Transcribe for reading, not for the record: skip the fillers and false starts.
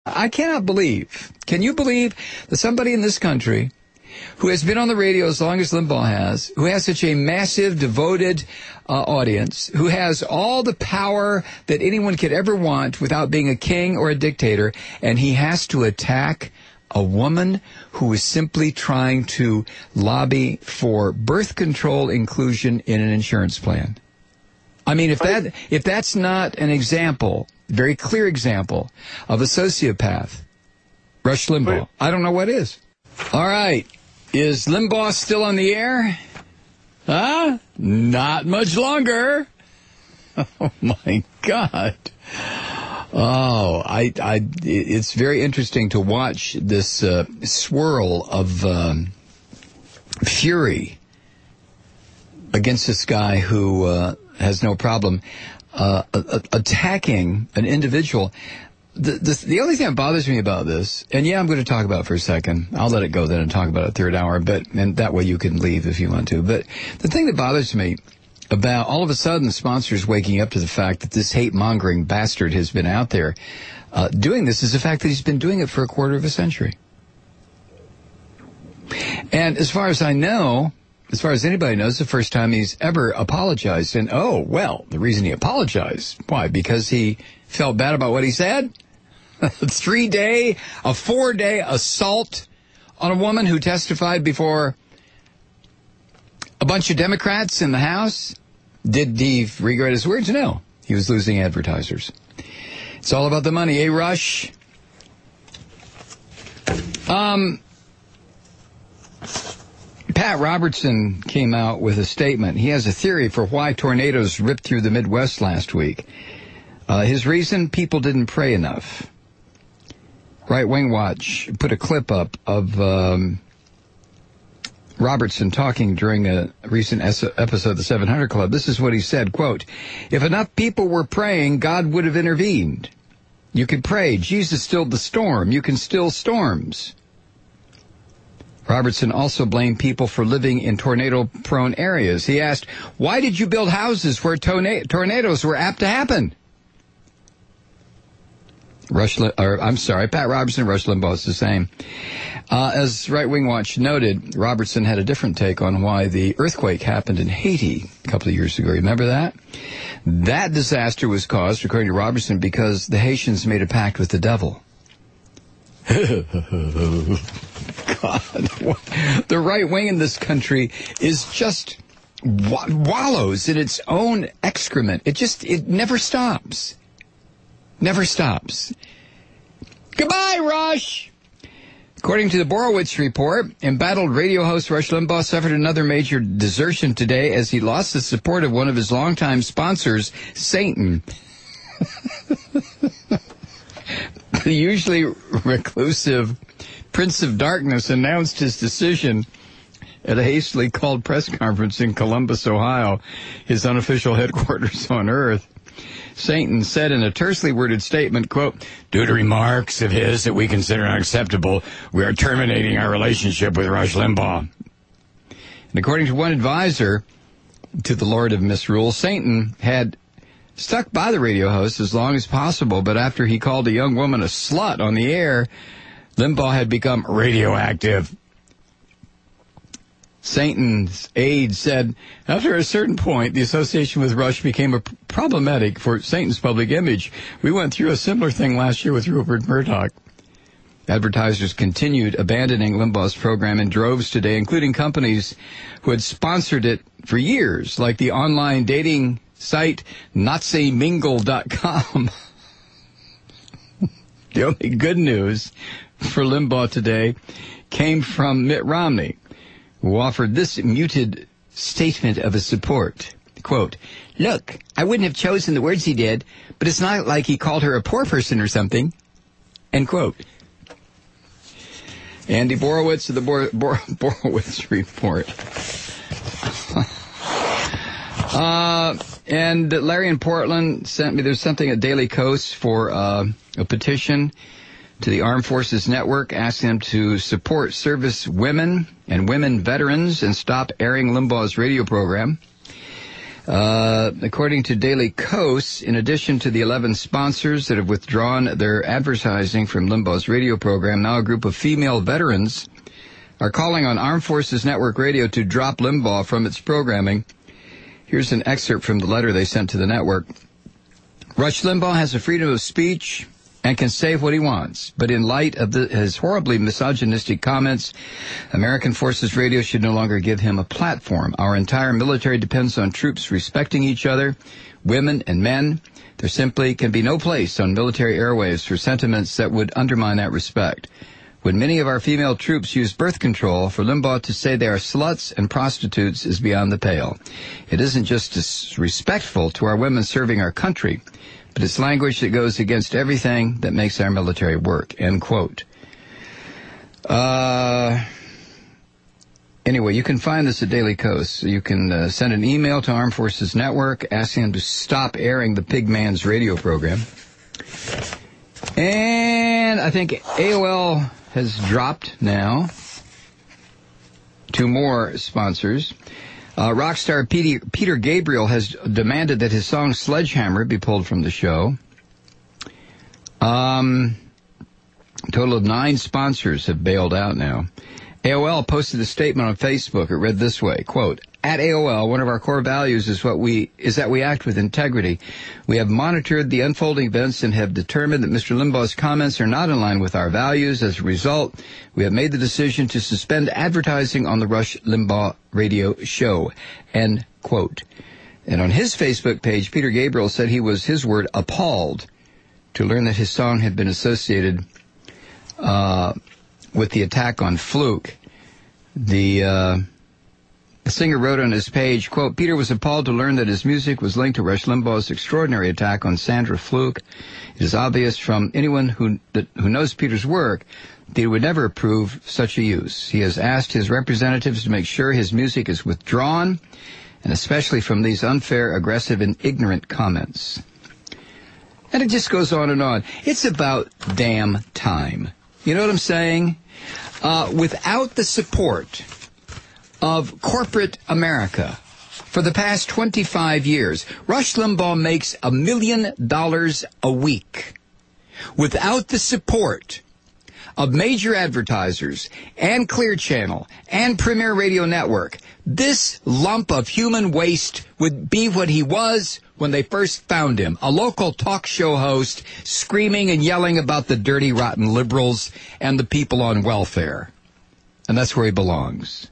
I cannot believe. Can you believe that somebody in this country who has been on the radio as long as Limbaugh has, who has such a massive, devoted audience, who has all the power that anyone could ever want without being a king or a dictator, and he has to attack a woman who is simply trying to lobby for birth control inclusion in an insurance plan? I mean, if that's not an example, very clear example of a sociopath, Rush Limbaugh, I don't know what is. All right. Is Limbaugh still on the air? Huh? Not much longer. Oh, my God. Oh, it's very interesting to watch this swirl of fury against this guy who has no problem attacking an individual. The only thing that bothers me about this, and yeah, I'm going to talk about it for a second. I'll let it go then and talk about it third hour, and that way you can leave if you want to. But the thing that bothers me about all of a sudden sponsors waking up to the fact that this hate-mongering bastard has been out there doing this is the fact that he's been doing it for a quarter of a century. And as far as I know, as far as anybody knows, the first time he's ever apologized. And, oh, well, the reason he apologized, why? Because he felt bad about what he said? A 4-day assault on a woman who testified before a bunch of Democrats in the House? Did he regret his words? No. He was losing advertisers. It's all about the money, eh, Rush? Pat Robertson came out with a statement. He has a theory for why tornadoes ripped through the Midwest last week. His reason, people didn't pray enough. Right Wing Watch put a clip up of Robertson talking during a recent episode of the 700 Club. This is what he said, quote, "If enough people were praying, God would have intervened. You could pray. Jesus stilled the storm. You can still storms." Robertson also blamed people for living in tornado-prone areas. He asked, why did you build houses where tornadoes were apt to happen? Pat Robertson, Rush Limbaugh is the same. As Right Wing Watch noted, Robertson had a different take on why the earthquake happened in Haiti a couple of years ago. Remember that? That disaster was caused, according to Robertson, because the Haitians made a pact with the devil. God, the right wing in this country is just wallows in its own excrement. It never stops. Never stops. Goodbye, Rush! According to the Borowitz report, embattled radio host Rush Limbaugh suffered another major desertion today as he lost the support of one of his longtime sponsors, Satan. The usually reclusive Prince of Darkness announced his decision at a hastily called press conference in Columbus, Ohio, his unofficial headquarters on Earth. Satan said in a tersely worded statement, quote, "Due to remarks of his that we consider unacceptable, we are terminating our relationship with Rush Limbaugh." And according to one advisor to the Lord of Misrule, Satan had stuck by the radio host as long as possible, but after he called a young woman a slut on the air, Limbaugh had become radioactive. Satan's aide said, after a certain point, the association with Rush became problematic for Satan's public image. We went through a similar thing last year with Rupert Murdoch. Advertisers continued abandoning Limbaugh's program in droves today, including companies who had sponsored it for years, like the online dating site NaziMingle.com. The only good news for Limbaugh today came from Mitt Romney, who offered this muted statement of his support. Quote, "Look, I wouldn't have chosen the words he did, but it's not like he called her a poor person or something." End quote. Andy Borowitz of the Borowitz report. And Larry in Portland sent me, there's something at Daily Kos for a petition to the Armed Forces Network asking them to support service women and women veterans and stop airing Limbaugh's radio program. According to Daily Kos, in addition to the 11 sponsors that have withdrawn their advertising from Limbaugh's radio program, now a group of female veterans are calling on Armed Forces Network Radio to drop Limbaugh from its programming. Here's an excerpt from the letter they sent to the network. Rush Limbaugh has a freedom of speech and can say what he wants. But in light of his horribly misogynistic comments, American Forces Radio should no longer give him a platform. Our entire military depends on troops respecting each other, women and men. There simply can be no place on military airwaves for sentiments that would undermine that respect. When many of our female troops use birth control, for Limbaugh to say they are sluts and prostitutes is beyond the pale. It isn't just disrespectful to our women serving our country, but it's language that goes against everything that makes our military work, end quote. Anyway, you can find this at Daily Kos. You can send an email to Armed Forces Network asking them to stop airing the Pigman's radio program. And I think AOL has dropped now. 2 more sponsors. Rock star Peter Gabriel has demanded that his song Sledgehammer be pulled from the show. A total of 9 sponsors have bailed out now. AOL posted a statement on Facebook. It read this way, quote, at AOL, one of our core values is that we act with integrity. We have monitored the unfolding events and have determined that Mr. Limbaugh's comments are not in line with our values. As a result, we have made the decision to suspend advertising on the Rush Limbaugh radio show, end quote. And on his Facebook page, Peter Gabriel said he was, his word, appalled to learn that his song had been associated with the attack on Fluke. The singer wrote on his page, quote, Peter was appalled to learn that his music was linked to Rush Limbaugh's extraordinary attack on Sandra Fluke. It is obvious from anyone who knows Peter's work that he would never approve such a use. He has asked his representatives to make sure his music is withdrawn, and especially from these unfair, aggressive, and ignorant comments. And it just goes on and on. It's about damn time. You know what I'm saying? Without the support of corporate America for the past 25 years, Rush Limbaugh makes $1 million a week. Without the support of major advertisers and Clear Channel and Premier Radio Network, this lump of human waste would be what he was when they first found him, a local talk show host screaming and yelling about the dirty, rotten liberals and the people on welfare. And that's where he belongs.